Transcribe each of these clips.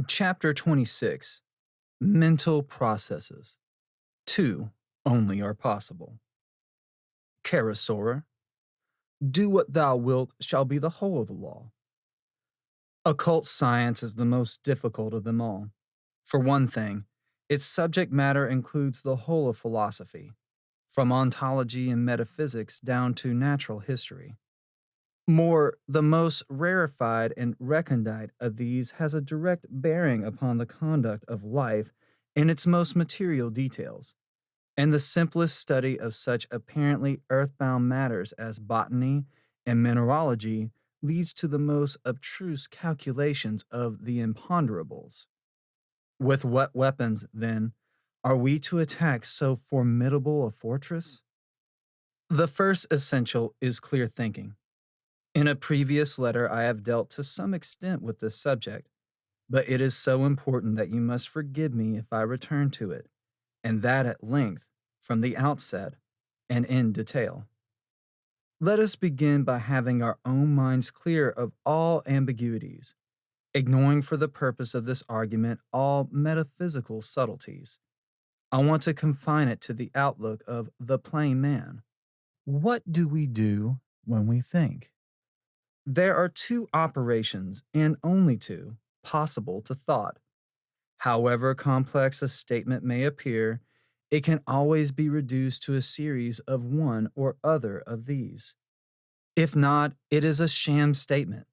Chapter 26. Mental Processes. Two only are possible. Karasora, do what thou wilt shall be the whole of the law. Occult science is the most difficult of them all. For one thing, its subject matter includes the whole of philosophy, from ontology and metaphysics down to natural history. More, the most rarefied and recondite of these has a direct bearing upon the conduct of life in its most material details, and the simplest study of such apparently earthbound matters as botany and mineralogy leads to the most abstruse calculations of the imponderables. With what weapons, then, are we to attack so formidable a fortress? The first essential is clear thinking. In a previous letter, I have dealt to some extent with this subject, but it is so important that you must forgive me if I return to it, and that at length, from the outset, and in detail. Let us begin by having our own minds clear of all ambiguities, ignoring for the purpose of this argument all metaphysical subtleties. I want to confine it to the outlook of the plain man. What do we do when we think? There are two operations, and only two, possible to thought. However complex a statement may appear, it can always be reduced to a series of one or other of these. If not, it is a sham statement,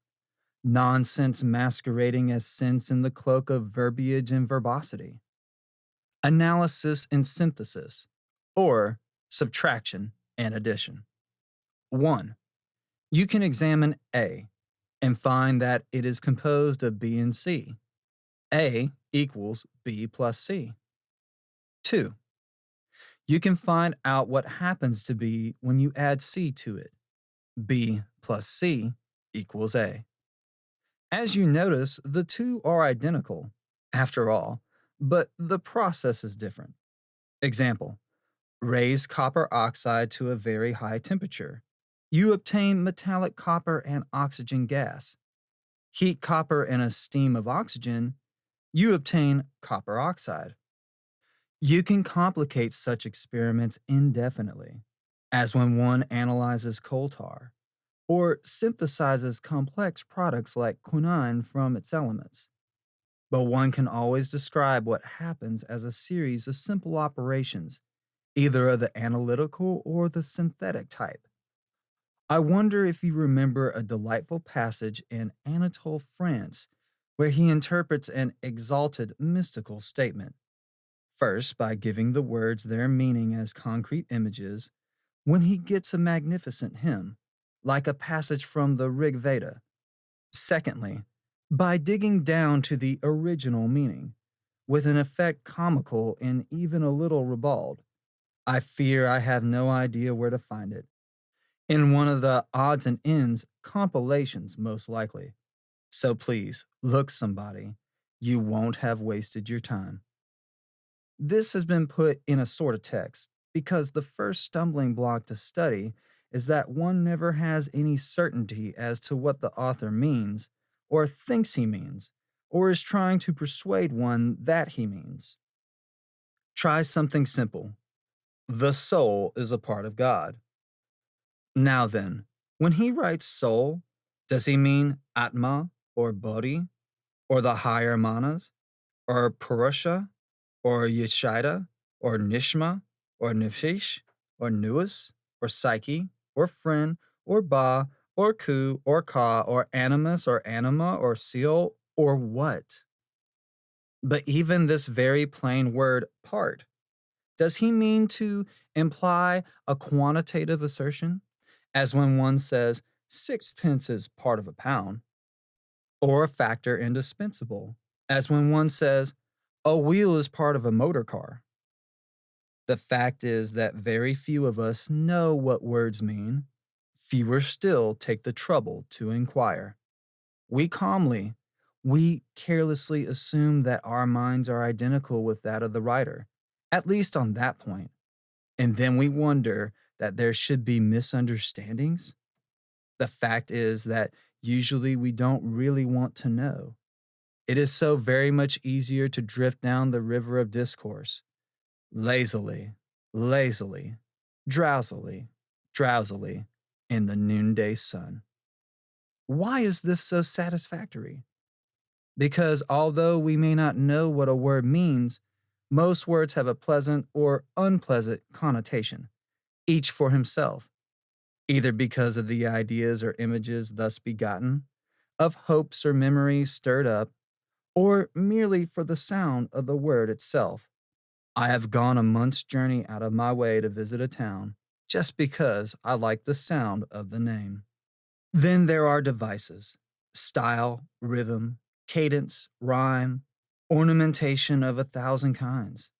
nonsense masquerading as sense in the cloak of verbiage and verbosity, analysis and synthesis, or subtraction and addition. 1. You can examine A and find that it is composed of B and C. A equals B plus C. 2. You can find out what happens to B when you add C to it. B plus C equals A. As you notice, the two are identical, after all, but the process is different. Example, raise copper oxide to a very high temperature. You obtain metallic copper and oxygen gas. Heat copper in a steam of oxygen, you obtain copper oxide. You can complicate such experiments indefinitely, as when one analyzes coal tar or synthesizes complex products like quinine from its elements. But one can always describe what happens as a series of simple operations, either of the analytical or the synthetic type. I wonder if you remember a delightful passage in Anatole France where he interprets an exalted mystical statement. First, by giving the words their meaning as concrete images, when he gets a magnificent hymn, like a passage from the Rig Veda. Secondly, by digging down to the original meaning, with an effect comical and even a little ribald. I fear I have no idea where to find it. In one of the odds and ends compilations, most likely. So please, look somebody. You won't have wasted your time. This has been put in a sort of text because the first stumbling block to study is that one never has any certainty as to what the author means, or thinks he means, or is trying to persuade one that he means. Try something simple. The soul is a part of God. Now then, when he writes soul, does he mean Atma or Bodhi or the higher manas or Purusha or Yeshida or Nishma or Nifshish or Nuus or Psyche or Friend or Ba or Ku or Ka or Animus or Anima or Seal or what? But even this very plain word part, does he mean to imply a quantitative assertion? As when one says sixpence is part of a pound, or a factor indispensable, as when one says a wheel is part of a motor car. The fact is that very few of us know what words mean. Fewer still take the trouble to inquire. We calmly, we carelessly assume that our minds are identical with that of the writer, at least on that point. And then we wonder that there should be misunderstandings. The fact is that usually we don't really want to know. It is so very much easier to drift down the river of discourse, lazily, lazily, drowsily, drowsily, in the noonday sun. Why is this so satisfactory? Because although we may not know what a word means, most words have a pleasant or unpleasant connotation, each for himself, either because of the ideas or images thus begotten, of hopes or memories stirred up, or merely for the sound of the word itself. I have gone a month's journey out of my way to visit a town just because I like the sound of the name. Then there are devices, style, rhythm, cadence, rhyme, ornamentation of a thousand kinds.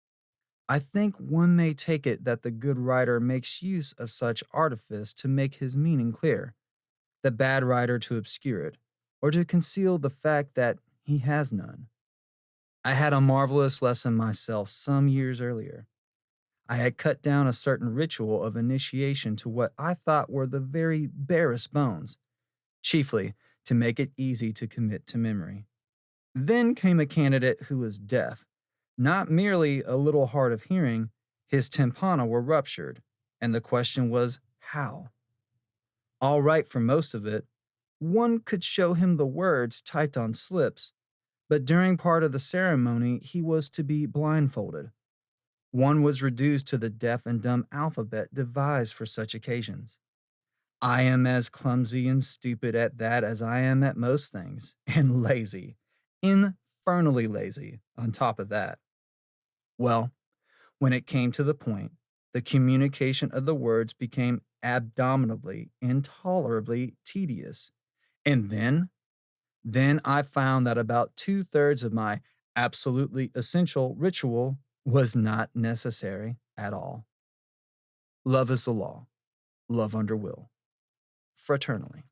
I think one may take it that the good writer makes use of such artifice to make his meaning clear, the bad writer to obscure it, or to conceal the fact that he has none. I had a marvelous lesson myself some years earlier. I had cut down a certain ritual of initiation to what I thought were the very barest bones, chiefly to make it easy to commit to memory. Then came a candidate who was deaf, not merely a little hard of hearing, his tympana were ruptured, and the question was how? All right for most of it. One could show him the words typed on slips, but during part of the ceremony he was to be blindfolded. One was reduced to the deaf and dumb alphabet devised for such occasions. I am as clumsy and stupid at that as I am at most things, and lazy, infernally lazy, on top of that. Well, when it came to the point, the communication of the words became abominably, intolerably tedious. And then I found that about two-thirds of my absolutely essential ritual was not necessary at all. Love is the law, love under will, fraternally.